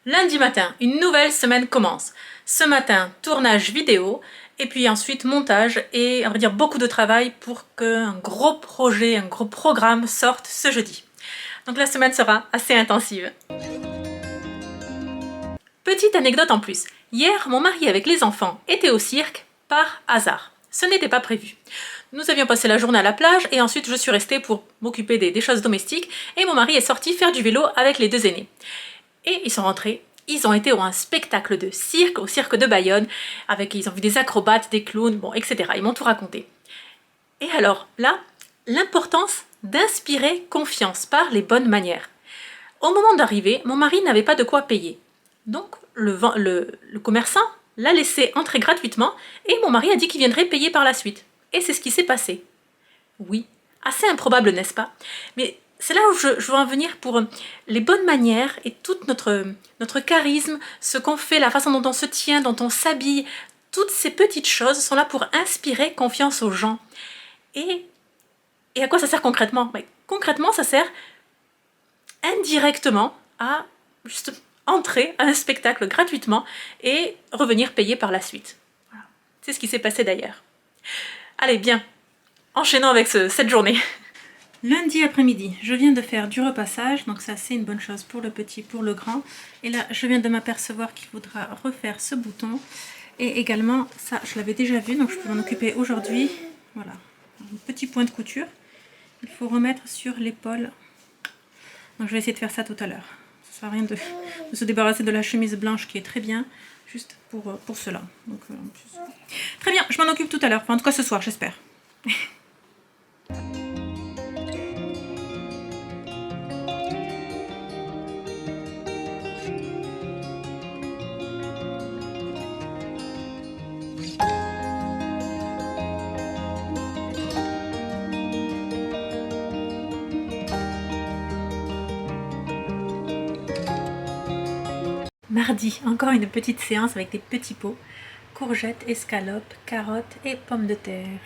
Lundi matin, une nouvelle semaine commence. Ce matin, tournage vidéo, et puis ensuite montage et on va dire beaucoup de travail pour qu'un gros projet, un gros programme sorte ce jeudi. Donc la semaine sera assez intensive. Petite anecdote en plus, hier mon mari avec les enfants était au cirque par hasard. Ce n'était pas prévu. Nous avions passé la journée à la plage et ensuite je suis restée pour m'occuper des choses domestiques et mon mari est sorti faire du vélo avec les deux aînés. Et ils sont rentrés, ils ont été à un spectacle de cirque, au cirque de Bayonne, ils ont vu des acrobates, des clowns, bon, etc. Ils m'ont tout raconté. Et alors, là, l'importance d'inspirer confiance par les bonnes manières. Au moment d'arriver, mon mari n'avait pas de quoi payer. Donc, le commerçant l'a laissé entrer gratuitement et mon mari a dit qu'il viendrait payer par la suite. Et c'est ce qui s'est passé. Oui, assez improbable, n'est-ce pas? Mais c'est là où je veux en venir pour les bonnes manières et tout notre charisme, ce qu'on fait, la façon dont on se tient, dont on s'habille, toutes ces petites choses sont là pour inspirer confiance aux gens. Et à quoi ça sert concrètement? Concrètement, ça sert indirectement à juste entrer à un spectacle gratuitement et revenir payer par la suite. Voilà. C'est ce qui s'est passé d'ailleurs. Allez, bien, enchaînons avec cette journée. Lundi après-midi, je viens de faire du repassage, donc ça c'est une bonne chose pour le petit, pour le grand. Et là, je viens de m'apercevoir qu'il faudra refaire ce bouton. Et également, ça je l'avais déjà vu, donc je peux m'en occuper aujourd'hui. Voilà, un petit point de couture. Il faut remettre sur l'épaule. Donc je vais essayer de faire ça tout à l'heure. Ça sert à rien de se débarrasser de la chemise blanche qui est très bien, juste pour cela. Donc, très bien, je m'en occupe tout à l'heure, enfin, en tout cas ce soir, j'espère. Mardi, encore une petite séance avec des petits pots, courgettes, escalopes, carottes et pommes de terre.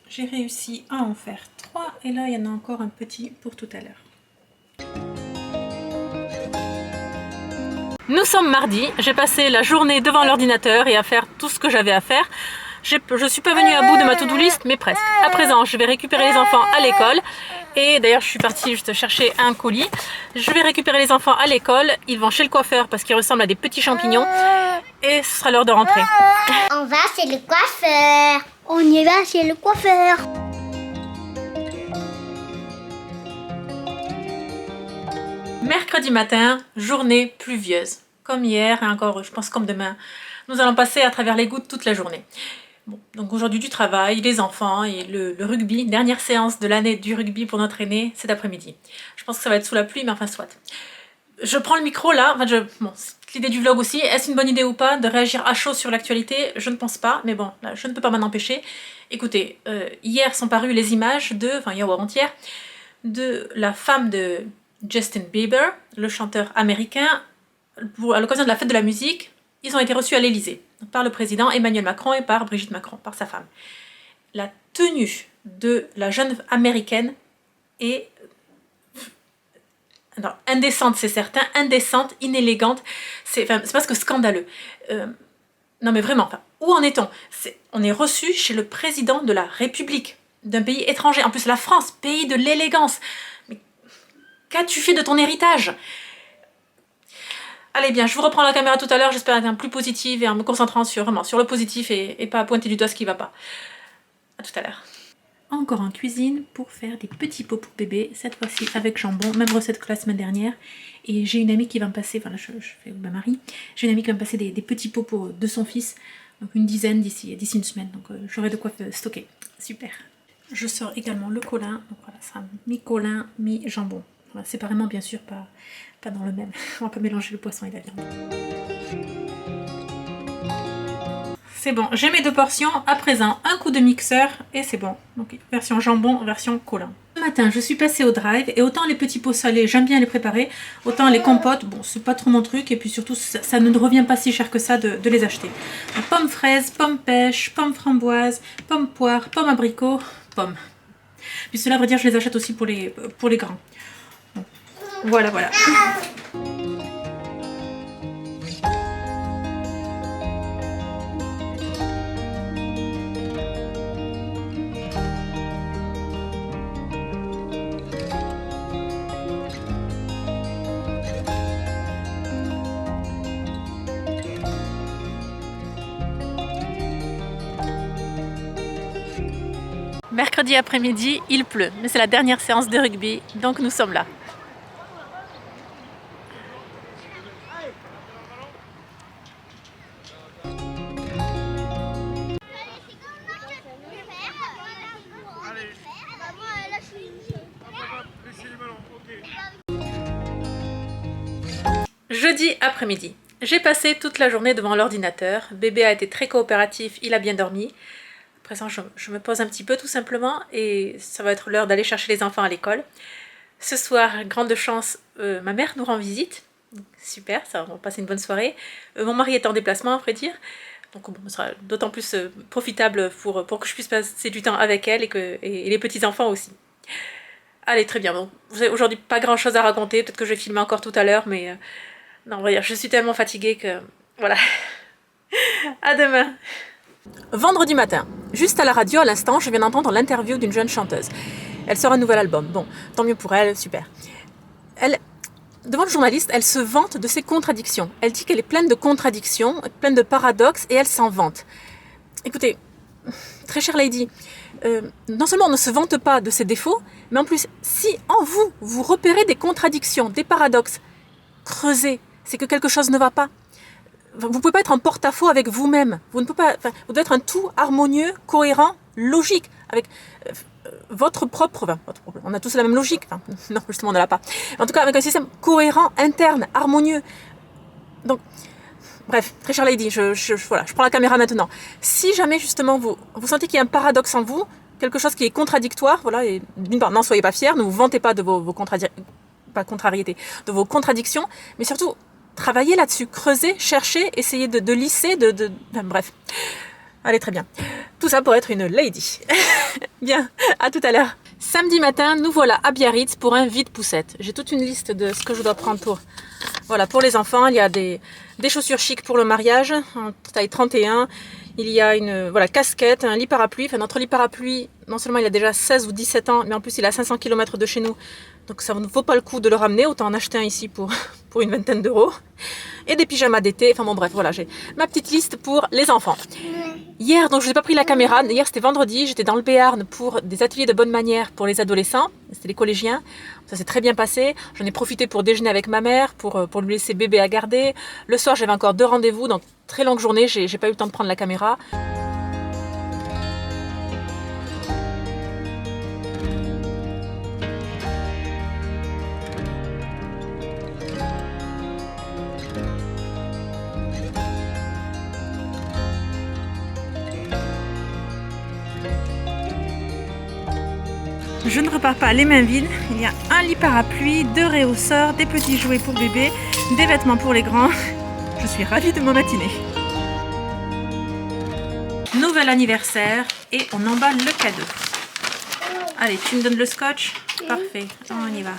J'ai réussi à en faire 3 et là il y en a encore un petit pour tout à l'heure. Nous sommes mardi, j'ai passé la journée devant l'ordinateur et à faire tout ce que j'avais à faire. Je suis pas venue à bout de ma to-do list, mais presque. À présent, je vais récupérer les enfants à l'école. Et d'ailleurs, je suis partie juste chercher un colis. Je vais récupérer les enfants à l'école. Ils vont chez le coiffeur parce qu'ils ressemblent à des petits champignons. Et ce sera l'heure de rentrer. On va chez le coiffeur. On y va chez le coiffeur. Mercredi matin, journée pluvieuse. Comme hier et encore, je pense comme demain. Nous allons passer à travers les gouttes toute la journée. Bon, donc aujourd'hui du travail, les enfants et le rugby. Dernière séance de l'année du rugby pour notre aîné, cet après-midi. Je pense que ça va être sous la pluie, mais enfin soit. Je prends le micro là, bon, c'est l'idée du vlog aussi. Est-ce une bonne idée ou pas de réagir à chaud sur l'actualité? Je ne pense pas, mais bon, là, je ne peux pas m'en empêcher. Écoutez, hier sont parues les images hier ou avant-hier, de la femme de Justin Bieber, le chanteur américain, à l'occasion de la fête de la musique. Ils ont été reçus à l'Élysée par le président Emmanuel Macron et par Brigitte Macron, par sa femme. La tenue de la jeune américaine est indécente, c'est certain, indécente, inélégante, c'est presque scandaleux. Non mais vraiment, où en est-on? On est reçu chez le président de la République, d'un pays étranger, en plus la France, pays de l'élégance. Mais qu'as-tu fait de ton héritage? Allez bien, je vous reprends la caméra tout à l'heure, j'espère être plus positive et en me concentrant sur le positif et pas à pointer du doigt ce qui va pas. A tout à l'heure. Encore en cuisine pour faire des petits pots pour bébé, cette fois-ci avec jambon, même recette que la semaine dernière. Et j'ai une amie qui va me passer, enfin là je fais ma mari, j'ai une amie qui va me passer des petits pots de son fils, donc une dizaine d'ici une semaine, donc j'aurai de quoi stocker. Super. Je sors également le colin, donc voilà, ça sera mi-colin, mi-jambon. Voilà, séparément bien sûr, pas dans le même. On va pas mélanger le poisson et la viande. C'est bon, j'ai mes 2 portions. À présent, un coup de mixeur et c'est bon. Donc version jambon, version colin. Ce matin, je suis passée au drive et autant les petits pots salés, j'aime bien les préparer, autant les compotes, bon, c'est pas trop mon truc et puis surtout, ça ne revient pas si cher que ça de les acheter. Donc, pommes fraises, pommes pêche, pommes framboises, pommes poires, pommes abricots, pommes. Puis cela, à vrai dire, je les achète aussi pour les grands. Voilà. Mercredi après-midi, il pleut, mais c'est la dernière séance de rugby, donc nous sommes là. Jeudi après-midi. J'ai passé toute la journée devant l'ordinateur. Bébé a été très coopératif, il a bien dormi. À présent, je me pose un petit peu tout simplement et ça va être l'heure d'aller chercher les enfants à l'école. Ce soir, grande chance, ma mère nous rend visite. Super, ça va passer une bonne soirée. Mon mari est en déplacement, à vrai dire. Donc bon, ce sera d'autant plus profitable pour que je puisse passer du temps avec elle et les petits-enfants aussi. Allez, très bien. Bon, vous avez aujourd'hui pas grand-chose à raconter. Peut-être que je vais filmer encore tout à l'heure, mais... non, on va dire, je suis tellement fatiguée que... voilà. À demain. Vendredi matin, juste à la radio, à l'instant, je viens d'entendre l'interview d'une jeune chanteuse. Elle sort un nouvel album. Bon, tant mieux pour elle, super. Elle, devant le journaliste, elle se vante de ses contradictions. Elle dit qu'elle est pleine de contradictions, pleine de paradoxes, et elle s'en vante. Écoutez, très chère lady, non seulement on ne se vante pas de ses défauts, mais en plus, si en vous, vous repérez des contradictions, des paradoxes, creusez, c'est que quelque chose ne va pas. Vous ne pouvez pas être en porte-à-faux avec vous-même. Vous ne pouvez pas. Vous devez être un tout harmonieux, cohérent, logique, avec votre propre. On a tous la même logique. Enfin, non, justement, on ne l'a pas. En tout cas, avec un système cohérent, interne, harmonieux. Donc, bref, très chère lady, voilà, je prends la caméra maintenant. Si jamais justement vous sentez qu'il y a un paradoxe en vous, quelque chose qui est contradictoire, voilà, et d'une part, n'en soyez pas fiers, ne vous vantez pas de vos contrariétés, de vos contradictions, mais surtout travaillez là-dessus, creusez, cherchez, essayez de lisser, enfin, bref. Allez, très bien. Tout ça pour être une lady. Bien, à tout à l'heure. Samedi matin, nous voilà à Biarritz pour un vide-poussette. J'ai toute une liste de ce que je dois prendre pour les enfants. Il y a des chaussures chic pour le mariage, en taille 31. Il y a une casquette, un lit parapluie. Enfin, notre lit parapluie, non seulement il a déjà 16 ou 17 ans, mais en plus il a 500 km de chez nous. Donc ça ne vaut pas le coup de le ramener, autant en acheter un ici pour une vingtaine d'euros. Et des pyjamas d'été, enfin bon bref, voilà, j'ai ma petite liste pour les enfants. Hier, donc je n'ai pas pris la caméra, hier c'était vendredi, j'étais dans le Béarn pour des ateliers de bonne manière pour les adolescents, c'était les collégiens. Ça s'est très bien passé, j'en ai profité pour déjeuner avec ma mère, pour lui laisser bébé à garder. Le soir j'avais encore 2 rendez-vous, donc très longue journée, j'ai pas eu le temps de prendre la caméra. Je ne repars pas les mains vides, il y a un lit parapluie, 2 réhausseurs, des petits jouets pour bébé, des vêtements pour les grands. Je suis ravie de ma matinée. Nouvel anniversaire et on emballe le cadeau. Allez, tu me donnes le scotch? Parfait, on y va.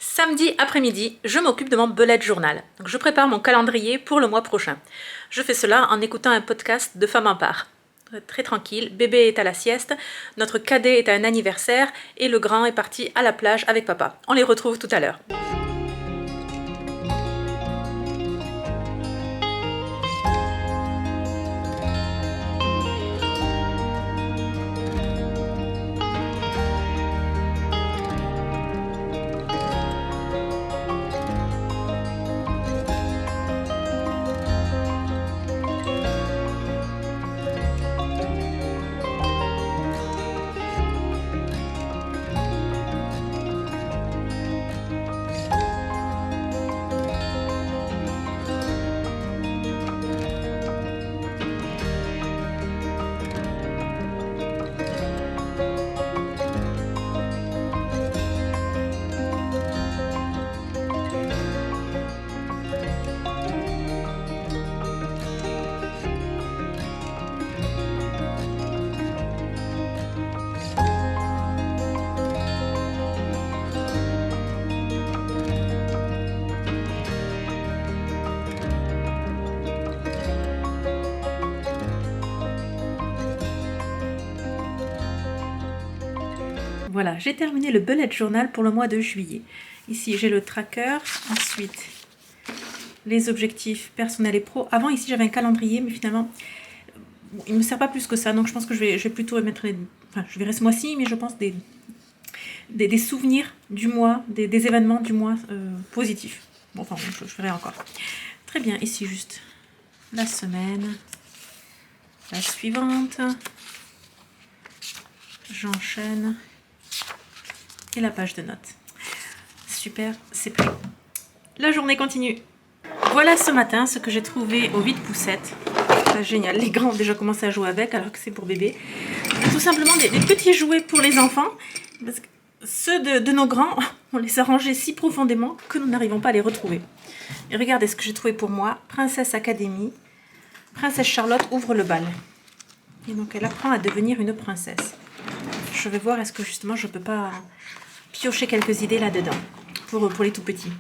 Samedi après-midi, je m'occupe de mon bullet journal. Donc je prépare mon calendrier pour le mois prochain. Je fais cela en écoutant un podcast de Femmes en Part. Très tranquille, bébé est à la sieste, notre cadet est à un anniversaire et le grand est parti à la plage avec papa. On les retrouve tout à l'heure. Voilà, j'ai terminé le bullet journal pour le mois de juillet. Ici, j'ai le tracker. Ensuite, les objectifs personnels et pro. Avant, ici, j'avais un calendrier, mais finalement, bon, il ne me sert pas plus que ça. Donc, je pense que je vais plutôt mettre enfin, je verrai ce mois-ci, mais je pense des souvenirs du mois, des événements du mois positifs. Bon, enfin, je verrai encore. Très bien, ici, juste la semaine. La suivante. J'enchaîne. Et la page de notes. Super, c'est prêt. La journée continue. Voilà ce matin ce que j'ai trouvé au vide-poussette. C'est génial, les grands ont déjà commencé à jouer avec alors que c'est pour bébé. Tout simplement des petits jouets pour les enfants. Parce que ceux de nos grands, on les a rangés si profondément que nous n'arrivons pas à les retrouver. Et regardez ce que j'ai trouvé pour moi. Princesse Académie. Princesse Charlotte ouvre le bal. Et donc elle apprend à devenir une princesse. Je vais voir est-ce que justement je peux pas piocher quelques idées là-dedans pour les tout petits.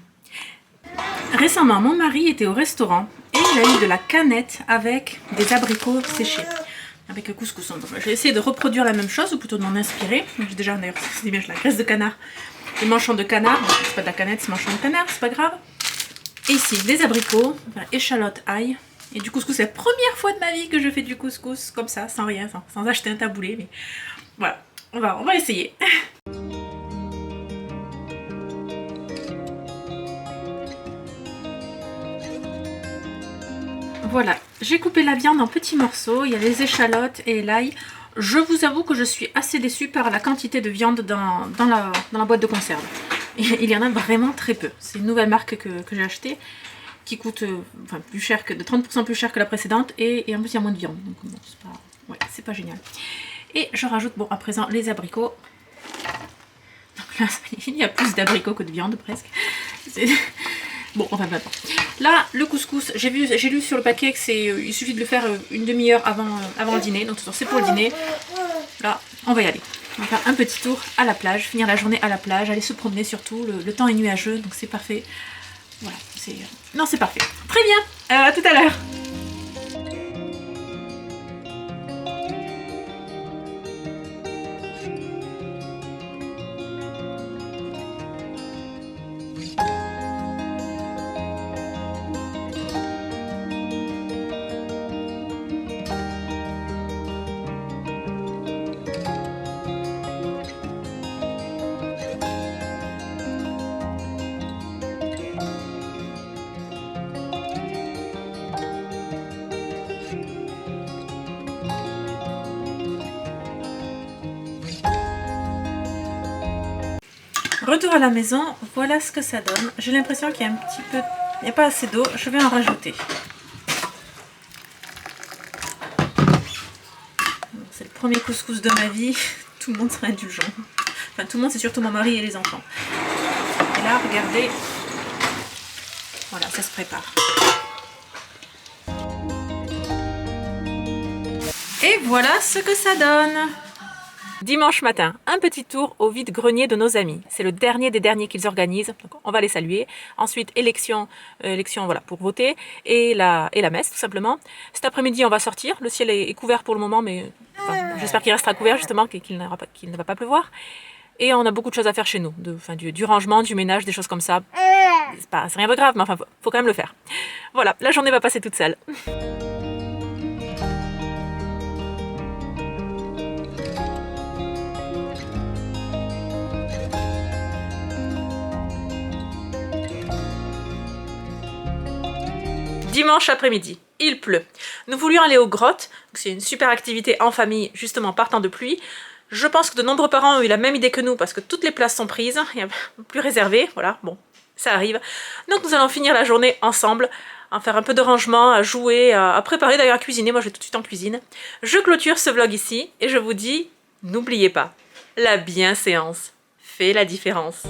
Récemment, mon mari était au restaurant et il a eu de la canette avec des abricots séchés. Avec le couscous. J'ai essayé de reproduire la même chose ou plutôt de m'en inspirer. J'ai déjà d'ailleurs cette image, la graisse de canard. Les manchons de canard. C'est pas de la canette, c'est manchons de canard, c'est pas grave. Et ici, des abricots, échalotes, ail. Et du couscous, c'est la première fois de ma vie que je fais du couscous comme ça, sans rien, sans acheter un taboulé. Mais voilà, on va essayer. Voilà, j'ai coupé la viande en petits morceaux, il y a les échalotes et l'ail. Je vous avoue que je suis assez déçue par la quantité de viande dans la boîte de conserve. Il y en a vraiment très peu. C'est une nouvelle marque que j'ai achetée qui coûte enfin, plus cher de 30% plus cher que la précédente et en plus il y a moins de viande. Donc bon, c'est pas génial. Et je rajoute bon à présent les abricots. Donc là, il y a plus d'abricots que de viande presque. Bon, enfin maintenant. Là, le couscous, j'ai lu sur le paquet que il suffit de le faire une demi-heure avant le dîner. Donc c'est pour le dîner. Là, on va y aller. On va faire un petit tour à la plage, finir la journée à la plage, aller se promener surtout. Le temps est nuageux, donc c'est parfait. Voilà, non, c'est parfait. Très bien, à tout à l'heure. Retour à la maison, voilà ce que ça donne. J'ai l'impression qu'il y a un petit peu... Il n'y a pas assez d'eau, je vais en rajouter. C'est le premier couscous de ma vie. Tout le monde sera indulgent. Enfin, tout le monde, c'est surtout mon mari et les enfants. Et là, regardez. Voilà, ça se prépare. Et voilà ce que ça donne. Dimanche matin, un petit tour au vide-grenier de nos amis. C'est le dernier des derniers qu'ils organisent, donc on va les saluer. Ensuite, élection voilà, pour voter et la messe tout simplement. Cet après-midi, on va sortir. Le ciel est couvert pour le moment, mais enfin, j'espère qu'il restera couvert justement, qu'il ne va pas pleuvoir. Et on a beaucoup de choses à faire chez nous, du rangement, du ménage, des choses comme ça. C'est rien de grave, mais enfin, faut quand même le faire. Voilà, la journée va passer toute seule. Dimanche après-midi, il pleut. Nous voulions aller aux grottes, c'est une super activité en famille, justement partant de pluie. Je pense que de nombreux parents ont eu la même idée que nous parce que toutes les places sont prises, il n'y a plus réservé, voilà, bon, ça arrive. Donc nous allons finir la journée ensemble, à faire un peu de rangement, à jouer, à préparer d'ailleurs à cuisiner, moi je vais tout de suite en cuisine. Je clôture ce vlog ici et je vous dis, n'oubliez pas, la bienséance fait la différence.